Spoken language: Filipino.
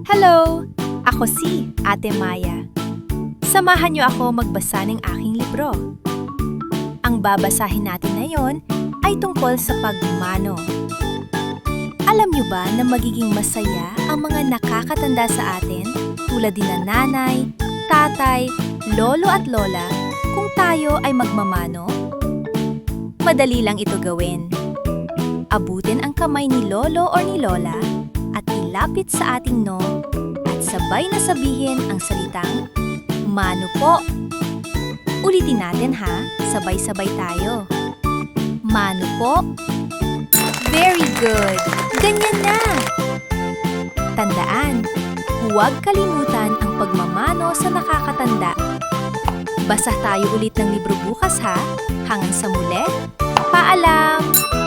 Hello! Ako si Ate Maya. Samahan niyo ako magbasa ng aking libro. Ang babasahin natin ngayon ay tungkol sa pagmamano. Alam niyo ba na magiging masaya ang mga nakakatanda sa atin tulad din ng nanay, tatay, lolo at lola kung tayo ay magmamano? Madali lang ito gawin. Abutin ang kamay ni lolo o ni lola at ilapit sa ating noo at sabay na sabihin ang salitang mano po. Ulitin natin ha, sabay-sabay tayo. Mano po. Very good! Ganyan na! Tandaan, huwag kalimutan ang pagmamano sa nakakatanda. Basa tayo ulit ng libro bukas ha. Hanggang sa muli, paalam!